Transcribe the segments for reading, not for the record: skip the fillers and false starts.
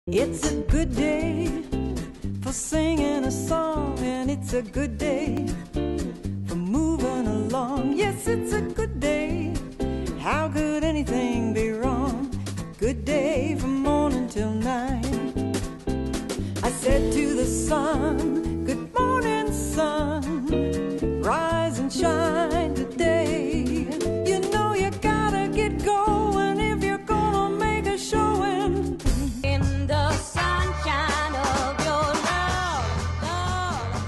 It's a good day for singing a song, and it's a good day for moving along. Yes, it's a good day. How could anything be wrong? Good day from morning till night. I said to the sun, good morning, sun. Rise and shine today. You know you gotta get going if you're gonna make a showing.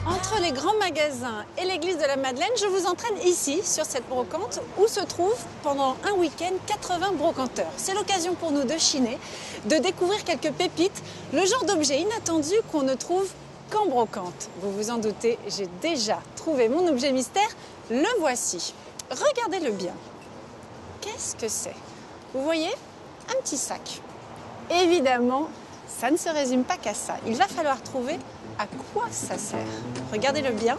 Entre les grands magasins et l'église de la Madeleine, je vous entraîne ici, sur cette brocante, où se trouvent pendant un week-end 80 brocanteurs. C'est l'occasion pour nous de chiner, de découvrir quelques pépites, le genre d'objet inattendu qu'on ne trouve qu'en brocante. Vous vous en doutez, j'ai déjà trouvé mon objet mystère, le voici. Regardez-le bien. Qu'est-ce que c'est? Vous voyez? Un petit sac. Évidemment, ça ne se résume pas qu'à ça. Il va falloir trouver à quoi ça sert. Regardez-le bien.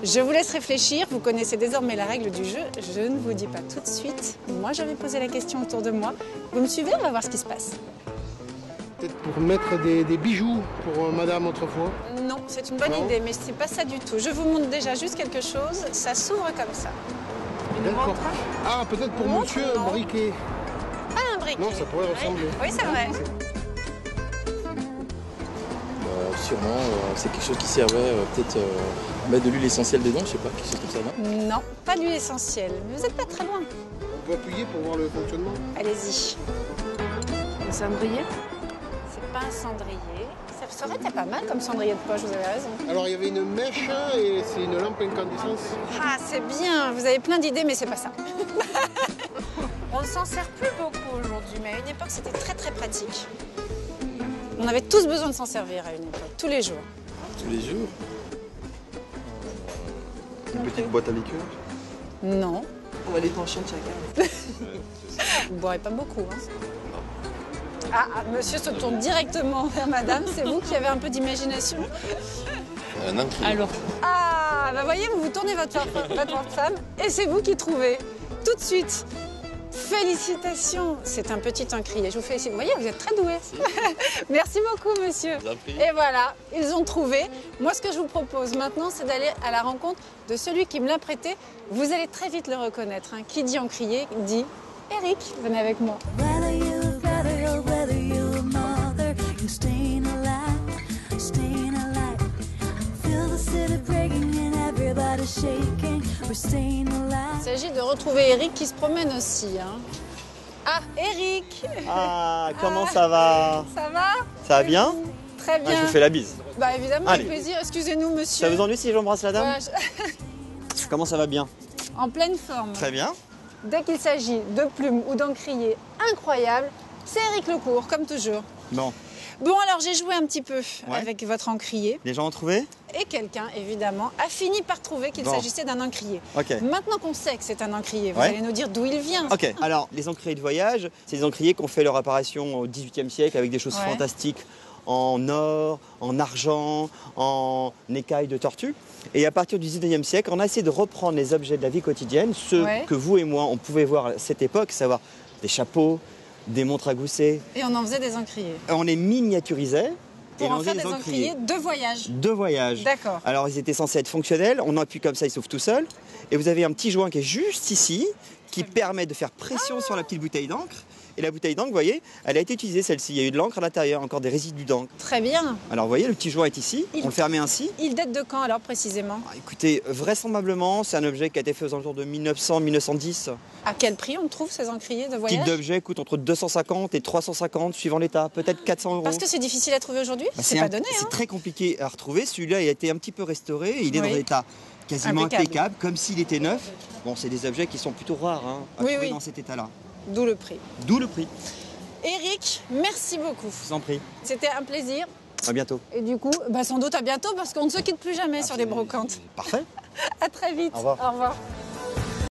Je vous laisse réfléchir. Vous connaissez désormais la règle du jeu. Je ne vous dis pas tout de suite. Moi, je vais poser la question autour de moi. Vous me suivez? On va voir ce qui se passe. Peut-être pour mettre des bijoux pour madame autrefois. Non, c'est une bonne idée, mais c'est pas ça du tout. Je vous montre déjà juste quelque chose. Ça s'ouvre comme ça. D'accord. Ah, peut-être pour monsieur un briquet. Pas un briquet. Non, ça pourrait ressembler. Oui, c'est vrai. Sûrement, c'est quelque chose qui servait peut-être à mettre de l'huile essentielle dedans, je sais pas, quelque chose comme ça, non? Non, pas d'huile essentielle. Mais vous n'êtes pas très loin. On peut appuyer pour voir le fonctionnement. Allez-y. Un cendrier? C'est pas un cendrier. Ça aurait été pas mal comme cendrier de poche, vous avez raison. Alors, il y avait une mèche et c'est une lampe incandescence. Ah, c'est bien. Vous avez plein d'idées, mais c'est pas ça. On ne s'en sert plus beaucoup aujourd'hui, mais à une époque, c'était très très pratique. On avait tous besoin de s'en servir à une époque, tous les jours. Tous les jours? Une petite boîte à liqueur? Non. On va les pencher de chacun. Vous ne boirez pas beaucoup, hein. Monsieur se tourne directement vers madame. C'est vous qui avez un peu d'imagination? Un encrier. Alors, Bah voyez, vous tournez votre femme et c'est vous qui trouvez tout de suite. Félicitations, c'est un petit encrier. Je vous félicite. Vous voyez, vous êtes très doué. Merci beaucoup, monsieur. Je vous en prie. Et voilà, ils ont trouvé. Moi, ce que je vous propose maintenant, c'est d'aller à la rencontre de celui qui me l'a prêté. Vous allez très vite le reconnaître. Hein. Qui dit encrier dit Eric. Venez avec moi. Whether you're a brother or whether you're a mother, you're staying alive, staying alive. Feel the city breaking and everybody shaking. We're staying alive. Il s'agit de retrouver Eric qui se promène aussi. Hein. Ah, Eric! Ah, comment ça va? Ça va? Ça va bien? Très bien. Ah, je vous fais la bise. Bah évidemment, Allez. avec plaisir. Excusez-nous, monsieur. Ça vous ennuie si j'embrasse la dame? Voilà, Comment ça va bien? En pleine forme. Très bien. Dès qu'il s'agit de plumes ou d'encriers incroyables, c'est Eric Lecourt, comme toujours. Bon, Bon, alors j'ai joué un petit peu avec votre encrier les gens ont trouvé? et quelqu'un, évidemment, a fini par trouver qu'il Bon. s'agissait d'un encrier. Ok. Maintenant qu'on sait que c'est un encrier, vous Ouais. allez nous dire d'où il vient. Ok, alors les encriers de voyage, c'est des encriers qui ont fait leur apparition au XVIIIe siècle avec des choses Ouais. fantastiques en or, en argent, en écailles de tortue. Et à partir du XIXe siècle, on a essayé de reprendre les objets de la vie quotidienne, ceux Ouais. que vous et moi, on pouvait voir à cette époque, savoir des chapeaux, des montres à gousset. Et on en faisait des encriers. On les miniaturisait. Pour et on en faisait faire des encriers de voyage. de voyage. D'accord. Alors ils étaient censés être fonctionnels, on appuie comme ça, ils s'ouvrent tout seuls. Et vous avez un petit joint qui est juste ici, qui permet de faire pression sur la petite bouteille d'encre. Et la bouteille d'encre, vous voyez, elle a été utilisée celle-ci. Il y a eu de l'encre à l'intérieur, encore des résidus d'encre. Très bien. Alors vous voyez, le petit joint est ici, Il- on le fermait ainsi. Il date de quand alors précisément? Ah, écoutez, vraisemblablement, c'est un objet qui a été fait aux alentours de 1900-1910. À quel prix on trouve ces encriers de Ce type voyage? d'objet coûte entre 250 et 350 suivant l'état, peut-être 400 euros. Parce que c'est difficile à trouver aujourd'hui? Bah, C'est pas donné, hein? C'est très compliqué à retrouver. Celui-là, il a été un petit peu restauré. Et il est Oui. dans un état quasiment Impeccable. impeccable, comme s'il était neuf. Bon, c'est des objets qui sont plutôt rares hein, à Oui, trouver oui. dans cet état-là. D'où le prix. D'où le prix. Eric, merci beaucoup. Je vous en prie. C'était un plaisir. À bientôt. Et du coup, sans doute à bientôt parce qu'on ne se quitte plus jamais sur les brocantes. Parfait. À très vite. Au revoir. Au revoir.